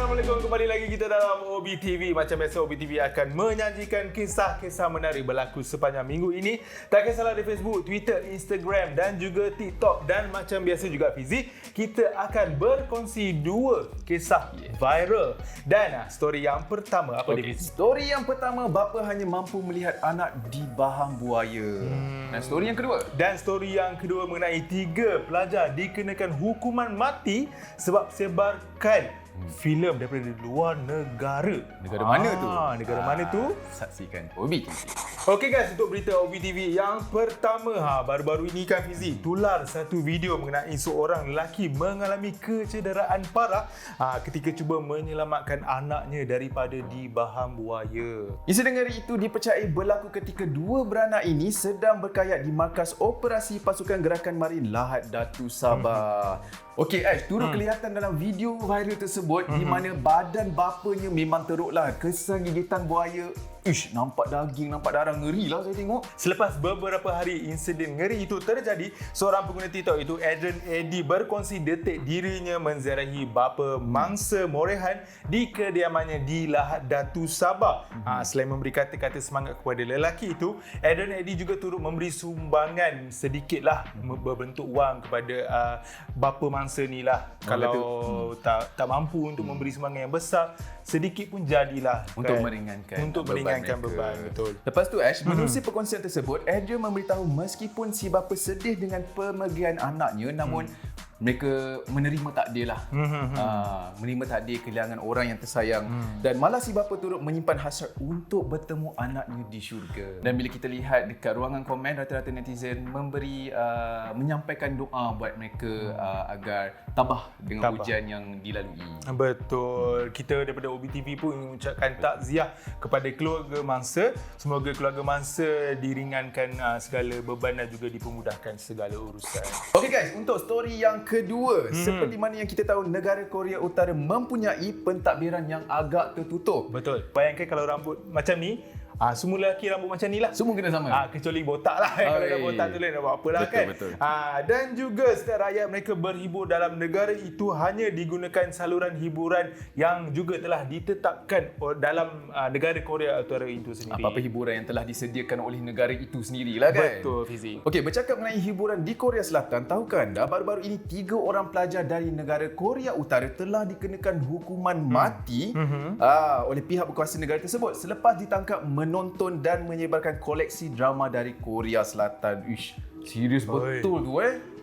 Assalamualaikum, kembali lagi kita dalam OBTV. Macam biasa, OBTV akan menyajikan kisah-kisah menarik berlaku sepanjang minggu ini. Tak kisahlah di Facebook, Twitter, Instagram dan juga TikTok. Dan macam biasa juga Fizi, kita akan berkongsi dua kisah viral. Dan story yang pertama, apa dia Fizi? Story yang pertama, bapa hanya mampu melihat anak di bahang buaya. Dan story yang kedua? Dan story yang kedua mengenai 3 pelajar dikenakan hukuman mati sebab sebarkan filem daripada luar negara. Negara mana tu? Negara mana tu? Saksikan OBTV. Okey guys, untuk berita OBTV yang pertama, baru-baru ini kan Fizi, tular satu video mengenai seorang lelaki mengalami kecederaan parah ketika cuba menyelamatkan anaknya daripada di bahang buaya. Insiden ngeri itu dipercayai berlaku ketika dua beranak ini sedang berkayat di markas operasi pasukan gerakan marin Lahad Datu Sabah. Okey Ash, turut kelihatan dalam video viral tersebut di mana badan bapanya memang teruklah kesan gigitan buaya. Ish, nampak daging, nampak darah, ngeri lah saya tengok. Selepas beberapa hari insiden ngeri itu terjadi, seorang pengguna TikTok itu Adrian Eddy berkongsi detik dirinya menziarahi bapa mangsa Morehan di kediamannya di Lahad Datu Sabah. Selain memberi kata-kata semangat kepada lelaki itu, Adrian Eddy juga turut memberi sumbangan sedikitlah berbentuk wang kepada bapa mangsa ni lah. Kalau tak mampu untuk memberi sumbangan yang besar, sedikit pun jadilah Untuk kan? meringankan Untuk meringankan beban. Betul. Lepas tu Ash, menerusi perkongsian tersebut, Adrian memberitahu meskipun si bapa sedih dengan pemergian anaknya, namun mereka menerima takdir lah. Menerima takdir kehilangan orang yang tersayang. Dan malah si bapa turut menyimpan hasrat untuk bertemu anaknya di syurga. Dan bila kita lihat dekat ruangan komen, rata-rata netizen menyampaikan doa buat mereka agar tabah dengan ujian yang dilalui. Betul. Kita daripada OBTV pun mengucapkan takziah kepada keluarga mangsa. Semoga keluarga mangsa diringankan segala beban dan juga dipermudahkan segala urusan. Okey guys, untuk story yang kedua, seperti mana yang kita tahu, negara Korea Utara mempunyai pentadbiran yang agak tertutup. Betul. Bayangkan kalau rambut macam ni, semua lelaki rambut macam ni lah. Semua kena sama. Kecuali botak lah. Kalau dah botak tu lain, nak buat apa lah kan. Betul. Dan juga setiap rakyat mereka berhibur dalam negara itu hanya digunakan saluran hiburan yang juga telah ditetapkan dalam negara Korea Utara itu sendiri. Apa-apa hiburan yang telah disediakan oleh negara itu sendirilah kan. Betul Fizi. Okey, bercakap mengenai hiburan di Korea Selatan, tahukah anda baru-baru ini 3 orang pelajar dari negara Korea Utara telah dikenakan hukuman mati oleh pihak berkuasa negara tersebut selepas ditangkap menonton dan menyebarkan koleksi drama dari Korea Selatan. Ish, serius betul tu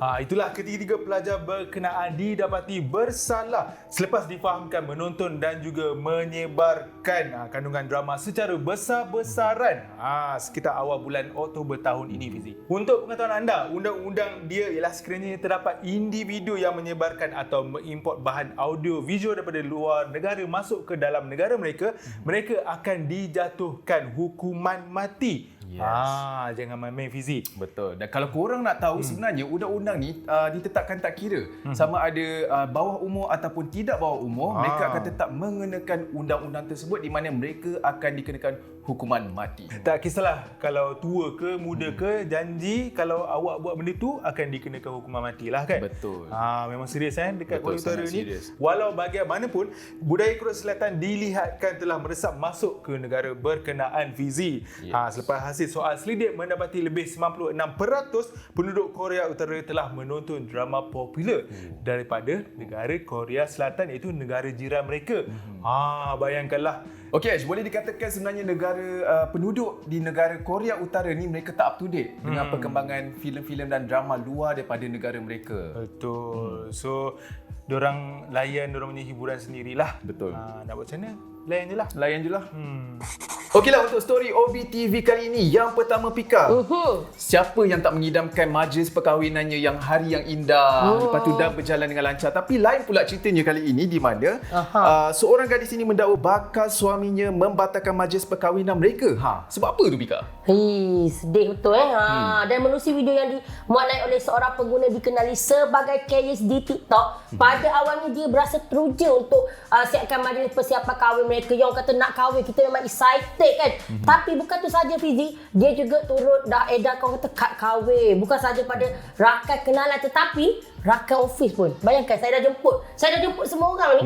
Itulah ketiga pelajar berkenaan didapati bersalah selepas difahamkan menonton dan juga menyebarkan kandungan drama secara besar-besaran sekitar awal bulan Oktober tahun ini Fizi. Untuk pengetahuan anda, undang-undang dia ialah sekiranya terdapat individu yang menyebarkan atau mengimport bahan audio visual daripada luar negara masuk ke dalam negara mereka, mereka akan dijatuhkan hukuman mati. Yes. Jangan main-main Fizi. Betul. Dan kalau korang nak tahu, sebenarnya undang-undang ni ditetapkan tak kira sama ada bawah umur ataupun tidak bawah umur, mereka akan tetap mengenakan undang-undang tersebut di mana mereka akan dikenakan hukuman mati. Tak kisahlah kalau tua ke muda ke, janji kalau awak buat benda tu akan dikenakan hukuman mati lah kan. Betul. Memang serius dekat Korea Utara ni. Serius. Walau bagaimanapun, budaya Korea Selatan dilihatkan telah meresap masuk ke negara berkenaan Fizi. Selepas hasil soal selidik mendapati lebih 96% penduduk Korea Utara telah menonton drama popular daripada negara Korea Selatan, iaitu negara jiran mereka. Bayangkanlah. Okey Ash, boleh dikatakan sebenarnya penduduk di negara Korea Utara ni mereka tak up to date dengan perkembangan filem-filem dan drama luar daripada negara mereka. Betul. So, diorang layan diorang punya hiburan sendirilah. Betul. Nak buat macam mana? Layan je lah. Layan je lah. Okeylah, untuk story OBTV kali ini, yang pertama Pika. Siapa yang tak mengidamkan majlis perkahwinannya yang hari yang indah, lepas tu dah berjalan dengan lancar. Tapi lain pula ceritanya kali ini di mana seorang gadis ini mendakwa bakal suaminya membatalkan majlis perkahwinan mereka. Sebab apa tu Pika? Sedih betul Dan menerusi video yang dimuat naik oleh seorang pengguna dikenali sebagai Kayes di TikTok, pada awalnya dia berasa teruja untuk siapkan majlis persiapan kahwin mereka. Yang kata nak kahwin, kita memang excited kan. Tapi bukan tu saja Fizi, dia juga turut dah edarkan kata kad kahwin. Bukan saja pada rakan kenalan, tetapi rakan office pun. Bayangkan saya dah jemput semua orang ni.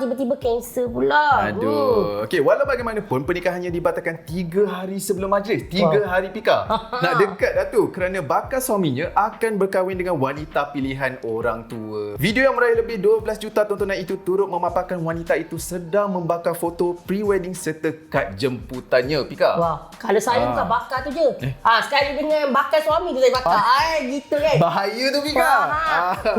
Tiba-tiba cancel pula. Aduh. Okey, walau bagaimanapun pernikahannya dibatalkan 3 hari sebelum majlis. 3 hari Pika. Nak dekat dah tu kerana bakal suaminya akan berkahwin dengan wanita pilihan orang tua. Video yang meraih lebih 12 juta tontonan itu turut memaparkan wanita itu sedang membakar foto pre-wedding serta kad jemputannya, Pika. Wah, kalau saya bukan bakar tu je. Sekali dengan bakar suami tu saya bakar. Gitu kan. Bahaya tu, Pika.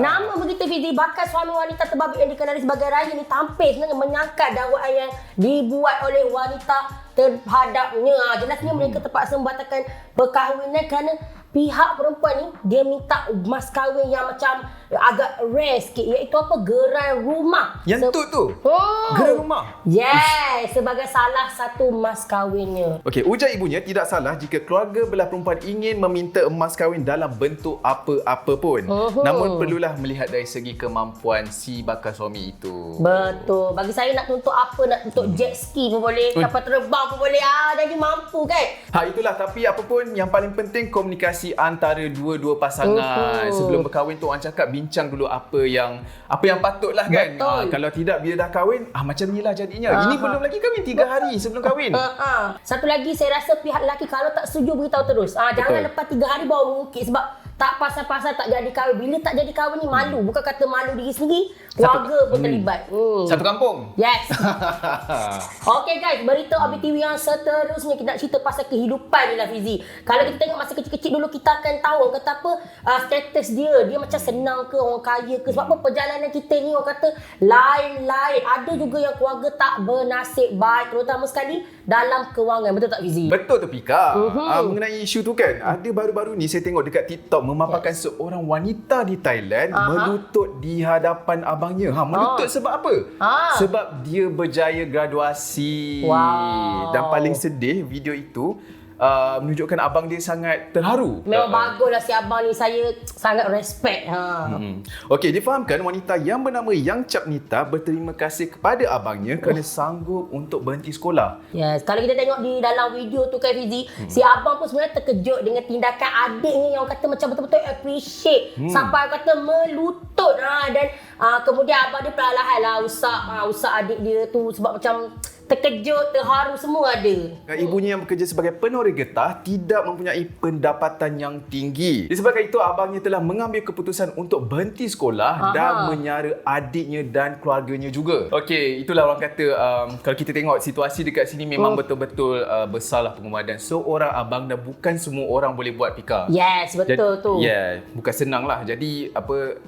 Nama begitu Fizi, bakal suami wanita terbabit yang dikenali sebagai Raya ni tampil sebenarnya menyangkal dakwaan yang dibuat oleh wanita terhadapnya. Jelasnya mereka terpaksa membatalkan perkahwinan kerana pihak perempuan ni dia minta mas kahwin yang macam agak rare sikit, iaitu apa, gerai rumah. Yang tu. Gerai rumah. Yes, sebagai salah satu mas kahwinnya. Okey, ujar ibunya tidak salah jika keluarga belah perempuan ingin meminta emas kahwin dalam bentuk apa-apa pun. Namun perlulah melihat dari segi kemampuan si bakal suami itu. Betul. Bagi saya nak tuntut apa, nak tuntut jet ski pun boleh, kapal terbang pun boleh. Jadi mampu kan. Itulah, tapi apa pun yang paling penting komunikasi antara dua-dua pasangan. Sebelum berkahwin tu orang cakap bincang dulu apa yang patutlah kan. Kalau tidak bila dah kahwin, macam inilah jadinya. Ini belum lagi kahwin, 3 hari sebelum kahwin. Satu lagi saya rasa pihak lelaki kalau tak setuju beritahu terus. Jangan lepas 3 hari baru mengukit, sebab tak pasal-pasal tak jadi kahwin. Bila tak jadi kahwin ni malu. Bukan kata malu diri sendiri, keluarga pun terlibat. Satu kampung. Yes. Okay guys, berita Abi TV yang seterusnya kita nak cerita pasal kehidupan ni lah Fizi. Kalau kita tengok masa kecil-kecil dulu, kita akan tahu orang kata apa, status dia macam senang ke, orang kaya ke. Sebab apa, perjalanan kita ni orang kata lain-lain. Ada juga yang keluarga tak bernasib baik, terutama sekali dalam kewangan. Betul tak Fizi? Betul tu, Pika. Mengenai isu tu kan, ada baru-baru ni saya tengok dekat TikTok memaparkan seorang wanita di Thailand melutut di hadapan abangnya. Melutut sebab apa? Sebab dia berjaya graduasi. Dan paling sedih video itu menunjukkan abang dia sangat terharu. Memang baguslah si abang ni, saya sangat respect. Okey, difahamkan wanita yang bernama Yang Capnita berterima kasih kepada abangnya kerana sanggup untuk berhenti sekolah. Yes, kalau kita tengok di dalam video tu kan Fizi, si abang pun sebenarnya terkejut dengan tindakan adiknya yang kata macam betul-betul appreciate. Sampai kata melutut. Dan kemudian abang dia perlahan lah usap adik dia tu, sebab macam terkejut, terharu, semua ada. Ibunya yang bekerja sebagai penoreh getah tidak mempunyai pendapatan yang tinggi. Disebabkan itu, abangnya telah mengambil keputusan untuk berhenti sekolah dan menyara adiknya dan keluarganya juga. Okey, itulah orang kata, kalau kita tengok situasi dekat sini memang betul-betul besarlah pengumadan seorang abang dan bukan semua orang boleh buat, Pika. Yes, betul tu. Bukan senang lah. Jadi,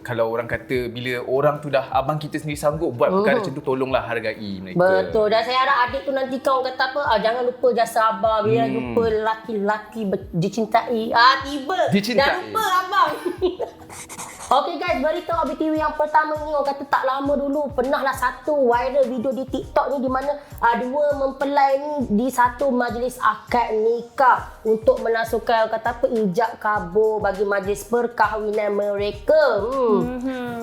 kalau orang kata bila orang tu dah, abang kita sendiri sanggup buat perkara macam tu, tolonglah hargai mereka. Betul, dan saya harap adik tu nanti kau kata apa, jangan lupa jasa abang. Bila lupa lelaki-lelaki dicintai, tiba dah lupa abang. Okey guys, berita Abi TV yang pertama ni orang kata tak lama dulu pernahlah satu viral video di TikTok ni, di mana dua mempelai ni di satu majlis akad nikah untuk menasukkan kata apa, ijab kabul bagi majlis perkahwinan mereka.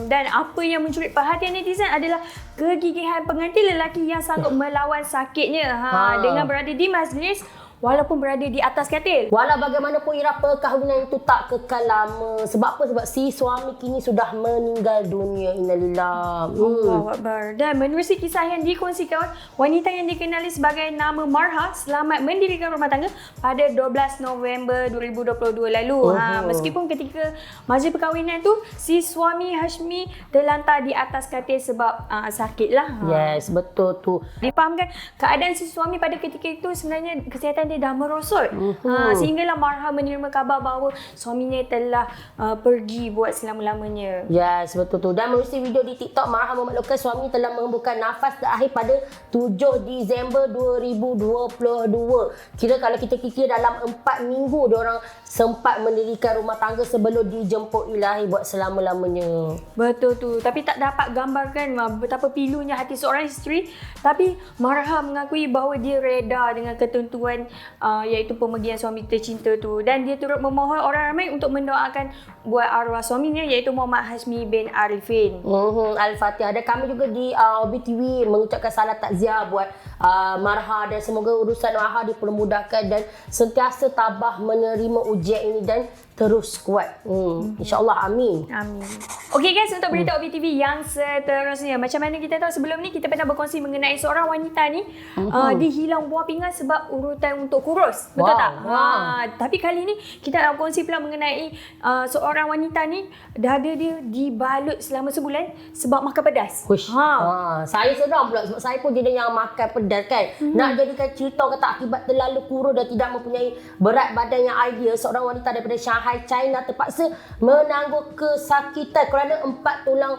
Dan apa yang mencuri perhatian netizen adalah kegigihan pengantin lelaki yang sanggup melawan sakitnya dengan berada di majlis walaupun berada di atas katil. Walau bagaimanapun ira perkahwinan itu tak kekal lama. Sebab apa? Sebab si suami kini sudah meninggal dunia. Innalillah. Allahu Akbar. Dan menerusi kisah yang dikongsikan, wanita yang dikenali sebagai nama Marha selamat mendirikan rumah tangga pada 12 November 2022 lalu. Meskipun ketika majlis perkahwinan tu si suami Hashmi terlantar di atas katil sebab sakitlah. Yes, betul tu. Difahamkan keadaan si suami pada ketika itu sebenarnya kesihatan dia dah merosot. Sehinggalah Marha menerima khabar bahawa suaminya telah pergi buat selama-lamanya. Yes, betul tu. Dan menerusi video di TikTok, Marha memaklumkan suami telah menghembuskan nafas terakhir pada 7 Disember 2022. Kira kalau kita kira dalam 4 minggu diorang sempat mendirikan rumah tangga sebelum dijemput ilahi buat selama-lamanya. Betul tu. Tapi tak dapat gambarkan betapa pilunya hati seorang isteri. Tapi Marha mengakui bahawa dia reda dengan ketentuan iaitu pemergian suami tercinta tu, dan dia turut memohon orang ramai untuk mendoakan buat arwah suaminya iaitu Muhammad Hashmi bin Arifin. Al-Fatihah. Dan kami juga di Abi TV mengucapkan salam takziah buat Marha, dan semoga urusan Marha dipermudahkan dan sentiasa tabah menerima ujian ini dan terus kuat. InsyaAllah, amin. Amin. Okey guys, untuk berita OBTV yang seterusnya. Macam mana kita tahu sebelum ni kita pernah berkongsi mengenai seorang wanita ni dia hilang buah pinggan sebab urutan untuk kurus. Betul tak? Tapi kali ni kita nak berkongsi pula mengenai seorang wanita ni dada dia dibalut selama sebulan sebab makan pedas. Saya sedang pula sebab saya pun jenis yang makan pedas kan. Nak jadikan cerita kata akibat terlalu kurus dan tidak mempunyai berat badan yang ideal, seorang wanita daripada Shanghai, China terpaksa menanggung kesakitan kerana 4 tulang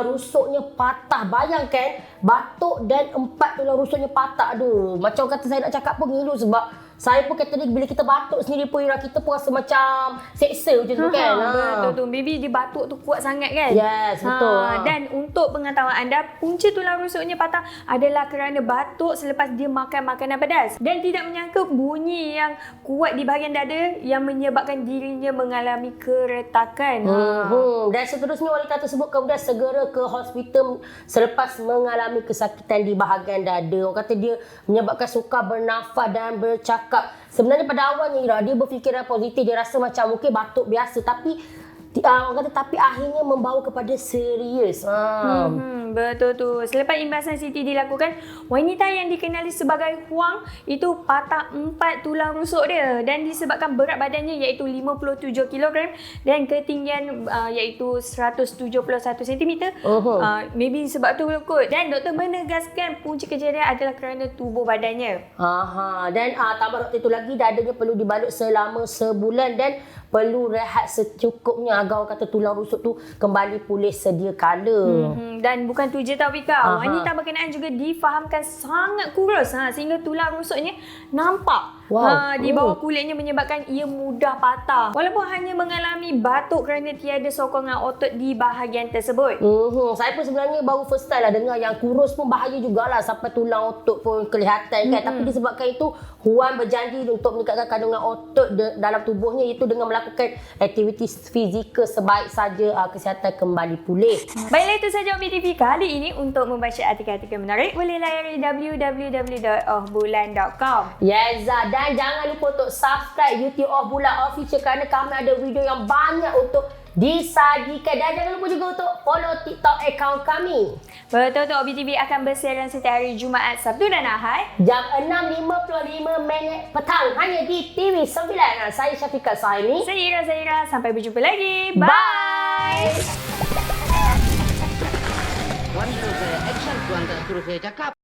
rusuknya patah. Bayangkan, batuk dan 4 tulang rusuknya patah. Aduh, macam kata saya nak cakap pun ngilu sebab saya pun kata dia bila kita batuk sendiri pun kita pun rasa macam seksa macam tu kan. Betul tu. Maybe dia batuk tu kuat sangat kan. Yes, betul. Dan untuk pengetahuan anda, punca tulang rusuknya patah adalah kerana batuk selepas dia makan makanan pedas. Dan tidak menyangka bunyi yang kuat di bahagian dada yang menyebabkan dirinya mengalami keretakan. Dan seterusnya wanita tersebut kemudian segera ke hospital selepas mengalami kesakitan di bahagian dada. Orang kata dia menyebabkan sukar bernafas dan bercakap. Sebenarnya pada awalnya Ira, dia berfikiran positif, dia rasa macam mungkin batuk biasa, tapi orang kata tapi akhirnya membawa kepada serius. Betul tu. Selepas imbasan CT dilakukan, wanita yang dikenali sebagai Huang itu patah 4 tulang rusuk dia dan disebabkan berat badannya iaitu 57 kg dan ketinggian iaitu 171 cm. Maybe sebab tu kot. Dan doktor menegaskan punca kejadian adalah kerana tubuh badannya. Dan tambah doktor itu lagi, dadanya perlu dibalut selama sebulan dan perlu rehat secukupnya agar orang kata tulang rusuk tu kembali pulih sedia kala. Dan bukan tu je tau Vika, wanita berkenaan juga difahamkan sangat kurus sehingga tulang rusuknya nampak di bawah kulitnya menyebabkan ia mudah patah. Walaupun hanya mengalami batuk kerana tiada sokongan otot di bahagian tersebut. Saya pun sebenarnya baru first time lah dengar yang kurus pun bahaya jugalah sampai tulang otot pun kelihatan kan. Tapi disebabkan itu, Huan berjanji untuk meningkatkan kandungan otot dalam tubuhnya iaitu dengan melakukan aktiviti fizikal sebaik saja kesihatan kembali pulih. Baiklah, itu sahaja OBTV kali ini. Untuk membaca artikel-artikel menarik boleh layari www.ohbulan.com. Yes, dan jangan lupa untuk subscribe YouTube Oh Bulan Official kerana kami ada video yang banyak untuk disajikan. Dan jangan lupa juga untuk follow TikTok account kami. Betul tu, OBTV akan bersiaran setiap hari Jumaat, Sabtu dan Ahad jam 6.55 petang hanya di TV9. Saya Syafiqah Saimi. Saya Ira. Sampai berjumpa lagi. Bye. Wanita saya action tuan tak suruh saya cakap.